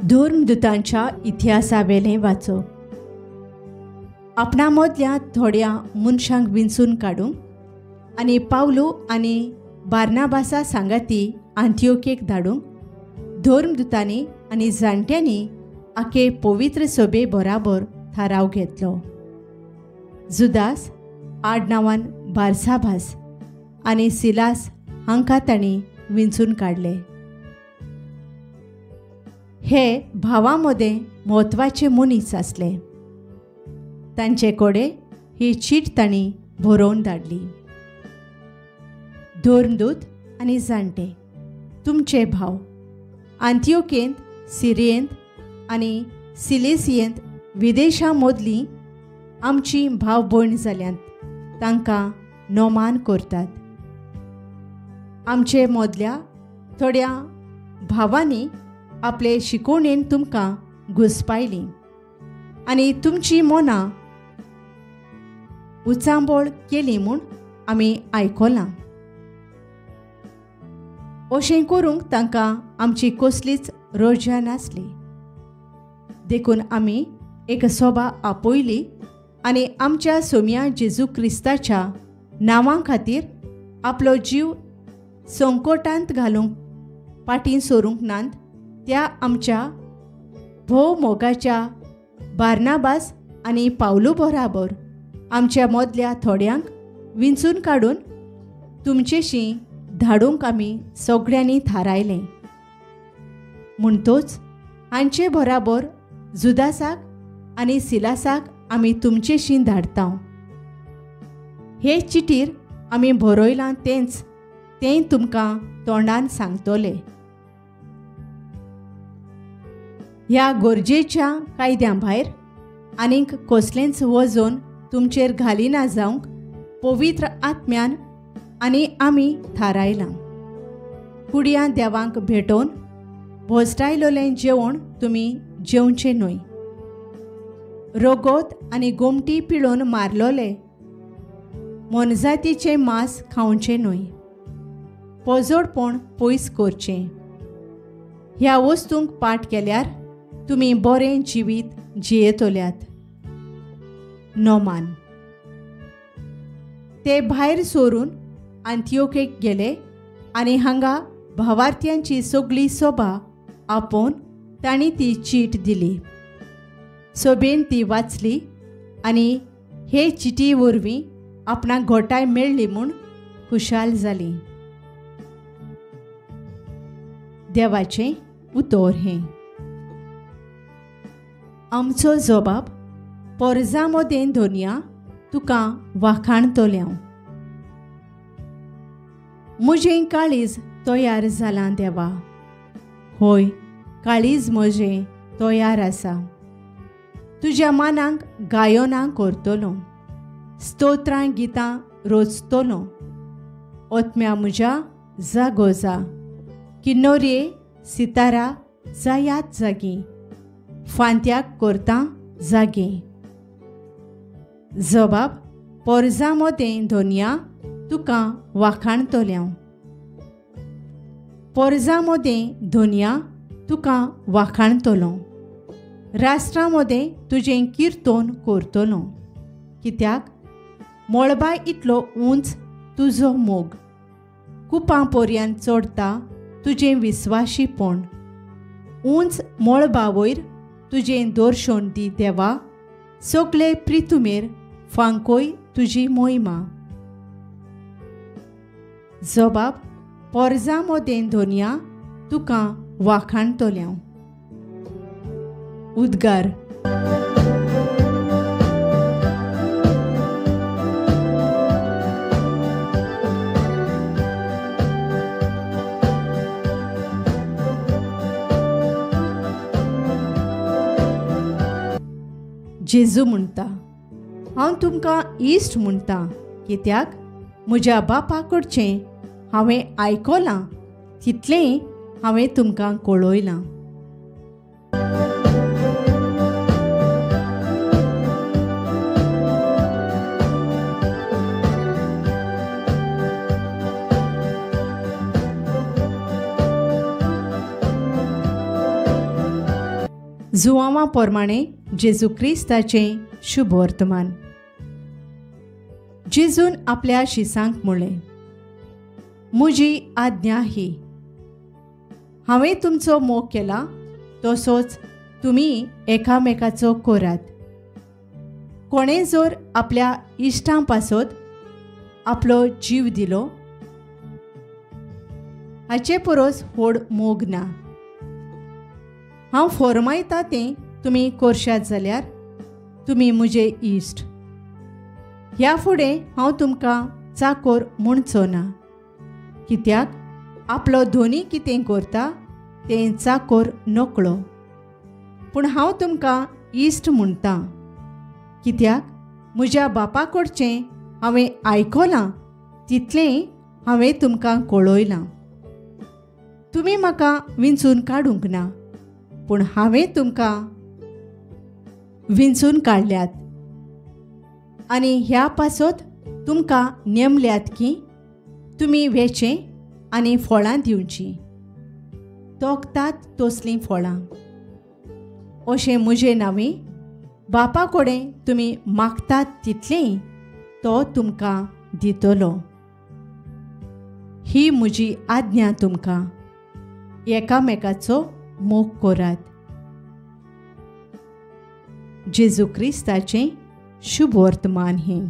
धर्मदूतांच्या इतिहासावेलें वाचो. आपणा मदल्या थोड्या मनशांक विंचून काडूंक आनी पावलो आनी बार्नाबासा सांगाती आंतियोकेक धाडूंक धर्मदूतांनी आनी जाणट्यांनी आखे पवित्र सभे बराबर थाराव घेतलो. जुदास आडनांवान बारसाबास आनी सिलास हांकां तांणी विंचून काडले. हे भावां मदें म्हत्वाचे मनीस आसले. तांचे कडेन ही चीट तांणी बरोवन धाडली. धर्मदूत आनी जाणटे, तुमचे भाव आंतियोकेंत, सिरियेंत आनी सिलेसियेंत विदेशां मदलीं आमची भाव भयण जाल्यांत तांकां नोमान करतात. आमचे मदल्या थोड्या भावांनी आपले शिकोवणेन तुमकां घुसपायलीं आनी तुमची मनां उचांबोळ केली म्हूण आमी आयकलां. अशें करूंक तांकां आमची कसलीच रोजा नासली. देखून आमी एक सभा आपयली आनी आमच्या सोम्या जेजू क्रिस्ताच्या नांवा खातीर आपलो जीव संकटांत घालूंक फाटीं सोरूंक नात त्या आमच्या भोव मोगाच्या बार्नाबास आनी पावलो बराबर आमच्या मदल्या थोड्यांक विंचून काडून तुमचेशी धाडूंक आमी सगळ्यांनी थारायलें. म्हणटोच हांचे बराबर जुदासाक आनी सिलासाक आमी तुमचेशी धाडटां. हे चिटीर आमी बरयलां तें तुमकां तोंडान सांगतोले. ह्या गरजेच्या कायद्या भायर आनीक कसलेंच वजन तुमचेर घालिना जावंक पवित्र आत्म्यान आनी आमी थारायलां. कुडयां देवांक भेटोवन भोसडायलोलें जेवण तुमी जेवचें न्हय. रोगोत आनी गोमटी पिळोवन मारलोले मोनजातीचें मांस खावचें न्हय. पोजोडपण पयस करचें. ह्या वस्तूंक पाट केल्यार तुमी बरें जिवीत जियेतोल्यात. नोमान ते भायर सोरून आंतियोकेक गेले आनी हांगा भावार्थ्यांची सगळी सभा आपोवन तांणी ती चीट दिली. सभेन ती वाचली आनी हे चिटी वरवीं आपणाक घोटाय मेळ्ळी म्हूण खुशाल जाली. देवाचें उतर हें. आमचो जबाब पोरजां मदें धोनया तुका वाखाणतोले हांव. म्हजें काळीज तयार जालां देवा. होय, काळीज म्हजें तयार आसा. तुज्या मानांक गायोनां करतलो, स्तोत्रां गितां रोचतलो. ओतम्या म्हज्या जागो जा. किन्नोरये सितारा जायात जागी. फांत्याक करता जागे. जबाब पोरजां मदें धोनया तुका वाखाणतोले हांव. पोरजां मदें धोनया तुका वाखाणतलो. राष्ट्रां मदें तुजें किर्तोन करतलो. कित्याक मळबाय इतलो उंच तुजो मोग. कुपां पर्यंत चडटा तुजें विस्वाशीपण. उंच मळबा वयर तुजें दर्शन दी देवा. सगळे प्रितुमेर फांकोय तुजी मोहिमा. जबाब पोरजां मदें धोनया तुका वाखाणतोले हांव. उद्गार. जेजू म्हणटा, हांव तुमकां इश्ट म्हणटा कित्याक म्हज्या बापा कडचें हांवें आयकलां तितलें हांवें तुमकां कळयलां. जुआंवा पोरमाणे जेजू क्रिस्ताचें शुभ वर्तमान. जेजून आपल्या शिसांक म्हणलें, म्हजी आज्ञा ही. हांवें तुमचो मोग केला तसोच तुमी एकामेकाचो करात. कोणें जर आपल्या इश्टां पासत आपलो जीव दिलो हाचे परस व्हड मोग ना. हांव फर्मायता तें तुमी करशात जाल्यार तुमी म्हजे इश्ट. ह्या फुडें हांव तुमकां चाकर म्हणचो ना, कित्याक आपलो धोनी कितें करता तें चाकर नकळो. पूण हांव तुमकां इश्ट म्हणटां, कित्याक म्हज्या बापा कडचें हांवें आयकलां तितलें हांवें तुमकां कळयलां. तुमी म्हाका विंचून काडूंक ना, पूण हांवें तुमकां विंचून काडल्यात आनी ह्या पासत तुमकां नेमल्यात की तुमी वेचें आनी फळां दिवचीं, तोखतात तसलीं फळां. अशें म्हजें नांवें बापा कडेन तुमी मागतात तितलें तो तुमकां दितलो. ही म्हजी आज्ञा तुमकां, एकामेकाचो मोग करात. जेजू क्रिस्ताचें शुभ वर्तमान हें.